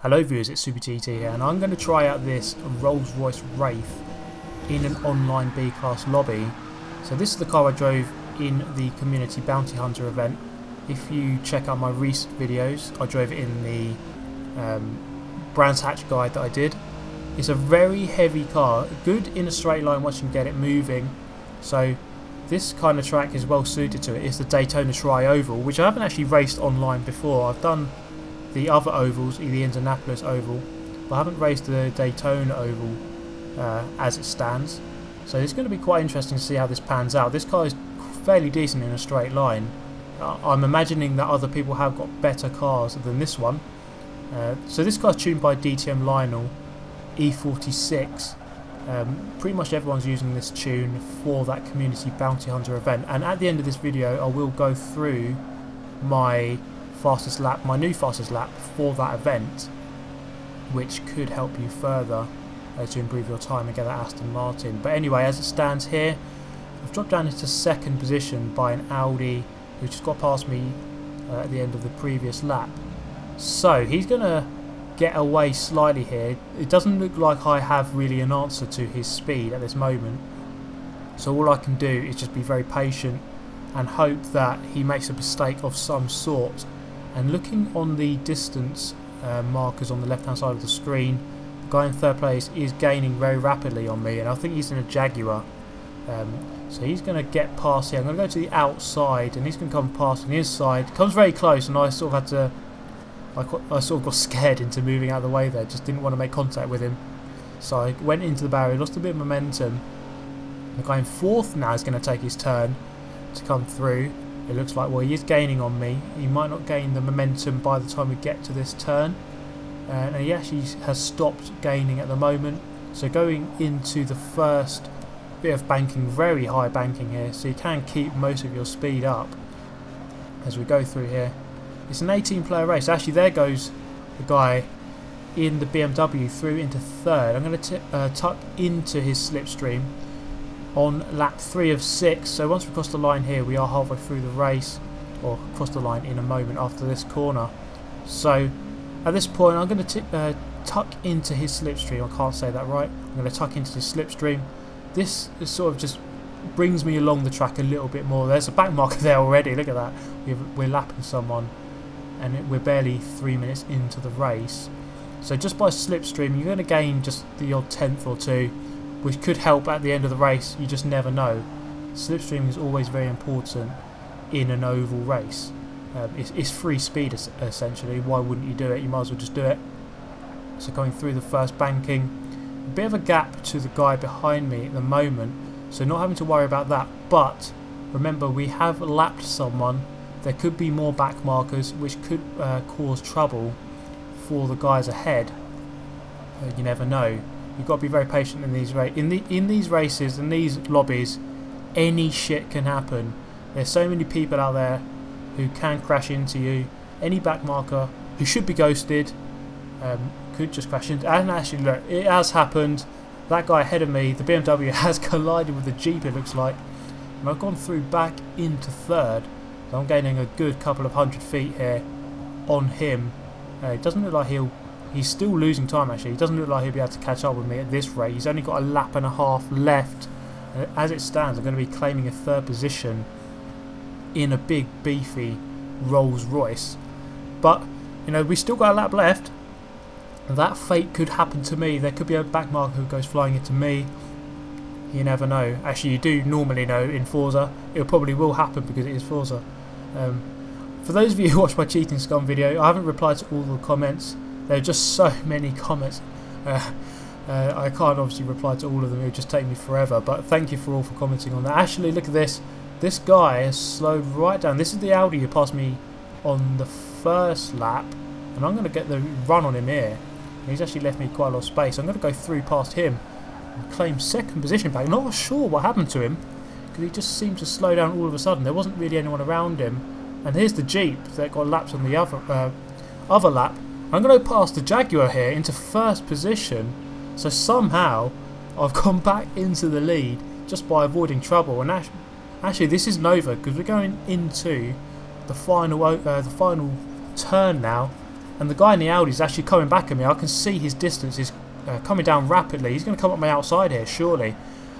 Hello viewers, it's Super GT here, and I'm going to try out this Rolls Royce Wraith in an online B-Class lobby. So this is the car I drove in the Community Bounty Hunter event. If you check out my recent videos, I drove it in the Brands Hatch guide that I did. It's a very heavy car, good in a straight line once you can get it moving. So this kind of track is well suited to it. It's the Daytona Tri-Oval, which I haven't actually raced online before. I've done the other ovals, the Indianapolis Oval, but I haven't raced the Daytona Oval as it stands. So it's going to be quite interesting to see how this pans out. This car is fairly decent in a straight line. I'm imagining that other people have got better cars than this one. So this car's tuned by DTM Lionel E46. Pretty much everyone's using this tune for that Community Bounty Hunter event, and at the end of this video I will go through my fastest lap, my new fastest lap for that event, which could help you further to improve your time and get that Aston Martin. But anyway, as it stands here, I've dropped down into second position by an Audi who just got past me at the end of the previous lap. So he's going to get away slightly here. It doesn't look like I have really an answer to his speed at this moment, so all I can do is just be very patient and hope that he makes a mistake of some sort. And looking on the distance markers on the left hand side of the screen, the guy in third place is gaining very rapidly on me, and I think he's in a Jaguar. So he's going to get past here. I'm going to go to the outside and he's going to come past on the inside. Comes very close, and I sort of had to, I sort of got scared into moving out of the way there. Just didn't want to make contact with him. So I went into the barrier, lost a bit of momentum. The guy in fourth now is going to take his turn to come through. It looks like, well, he is gaining on me. He might not gain the momentum by the time we get to this turn. And he actually has stopped gaining at the moment. So going into the first bit of banking, very high banking here, so you can keep most of your speed up as we go through here. It's an 18 player race. Actually, there goes the guy in the BMW through into third. I'm going to tuck into his slipstream on lap 3 of 6. So once we cross the line here, we are halfway through the race, or cross the line in a moment after this corner. So at this point I'm going to tuck into his slipstream. I can't say that right. I'm going to tuck into his slipstream. This is sort of just brings me along the track a little bit more. There's a back marker there already, look at that. We're lapping someone, and we're barely 3 minutes into the race. So just by slipstream you're going to gain just the odd tenth or two, which could help at the end of the race. You just never know. Slipstream is always very important in an oval race. It's free speed essentially. Why wouldn't you do it? You might as well just do it. So going through the first banking, a bit of a gap to the guy behind me at the moment, so not having to worry about that. But remember, we have lapped someone. There could be more back markers which could cause trouble for the guys ahead. You never know. You've got to be very patient in these races and these lobbies. Any shit can happen. There's so many people out there who can crash into you. Any back marker who should be ghosted could just crash into. And actually, look, it has happened. That guy ahead of me, the BMW, has collided with the Jeep, it looks like, and I've gone through back into third. So I'm gaining a good couple of 100 feet here on him. It doesn't look like he's still losing time actually. He doesn't look like he'll be able to catch up with me at this rate. He's only got a lap and a half left. As it stands, I'm going to be claiming a third position in a big beefy Rolls Royce. But you know, we still got a lap left. That fate could happen to me. There could be a back marker who goes flying into me. You never know. Actually, you do normally know in Forza. It probably will happen because it is Forza. For those of you who watch my Cheating Scum video, I haven't replied to all the comments. There are just so many comments. I can't obviously reply to all of them. It would just take me forever. But thank you for all for commenting on that. Actually, look at this. This guy has slowed right down. This is the Audi who passed me on the first lap, and I'm going to get the run on him here. He's actually left me quite a lot of space. I'm going to go through past him and claim second position back. Not sure what happened to him, because he just seemed to slow down all of a sudden. There wasn't really anyone around him. And here's the Jeep that got lapped on the other lap. I'm going to pass the Jaguar here into first position. So somehow I've gone back into the lead just by avoiding trouble. And actually this isn't over, because we're going into the final turn now. and the guy in the Audi is actually coming back at me. I can see his distance is coming down rapidly. He's going to come up my outside here, surely.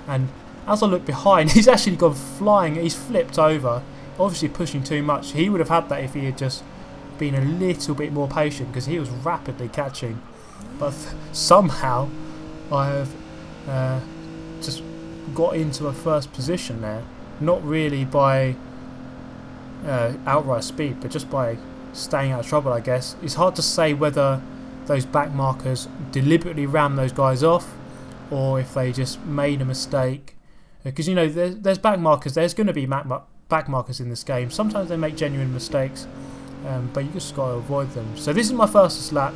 And as I look behind, he's actually gone flying. He's flipped over, obviously pushing too much. He would have had that if he had just been a little bit more patient, because he was rapidly catching. But somehow I have just got into a first position there, not really by outright speed, but just by staying out of trouble, I guess. It's hard to say whether those back markers deliberately ran those guys off, or if they just made a mistake, because you know there's back markers. There's going to be back markers in this game. Sometimes they make genuine mistakes, but you just got to avoid them. So this is my fastest lap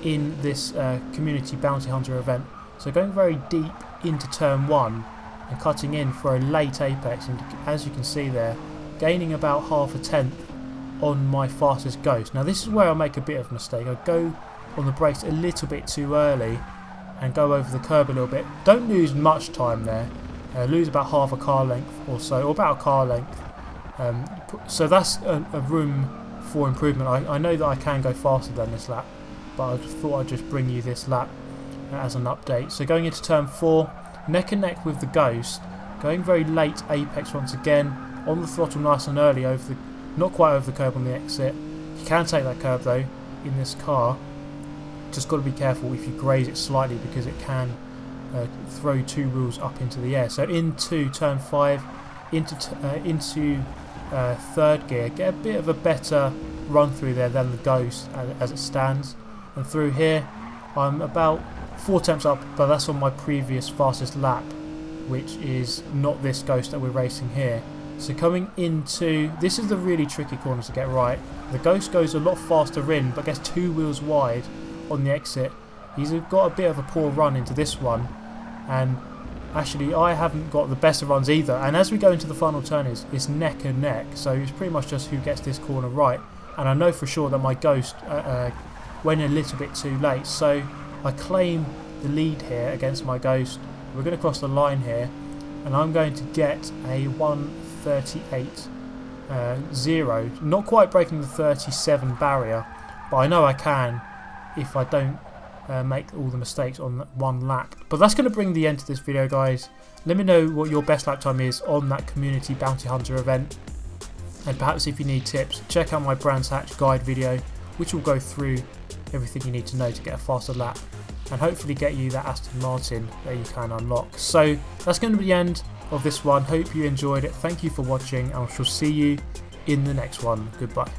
in this community bounty hunter event. So going very deep into turn 1 and cutting in for a late apex, and as you can see there, gaining about half a tenth on my fastest ghost. Now this is where I make a bit of a mistake. I go on the brakes a little bit too early and go over the curb a little bit. Don't lose much time there. Lose about half a car length or so, or about a car length. So that's a room for improvement. I know that I can go faster than this lap, but I thought I'd just bring you this lap as an update. So going into turn 4, neck and neck with the Ghost, going very late apex once again, on the throttle nice and early, over the, not quite over the curb on the exit. You can take that curb though in this car. Just got to be careful if you graze it slightly, because it can throw 2 wheels up into the air. So into turn 5, into third gear, get a bit of a better run through there than the Ghost as it stands. And through here I'm about 4 tenths up, but that's on my previous fastest lap, which is not this Ghost that we're racing here. So coming into, this is the really tricky corner to get right. The Ghost goes a lot faster in, but gets 2 wheels wide on the exit. He's got a bit of a poor run into this one, and actually I haven't got the best of runs either. And as we go into the final turn, it's neck and neck, so it's pretty much just who gets this corner right. And I know for sure that my Ghost went a little bit too late, so I claim the lead here against my Ghost. We're going to cross the line here, and I'm going to get a 1:38.0, not quite breaking the 37 barrier, but I know I can if I don't make all the mistakes on one lap. But that's going to bring the end to this video, guys. Let me know what your best lap time is on that community bounty hunter event, and perhaps if you need tips, check out my Brands Hatch guide video, which will go through everything you need to know to get a faster lap and hopefully get you that Aston Martin that you can unlock. So that's going to be the end of this one. Hope you enjoyed it. Thank you for watching, and I shall see you in the next one. Goodbye.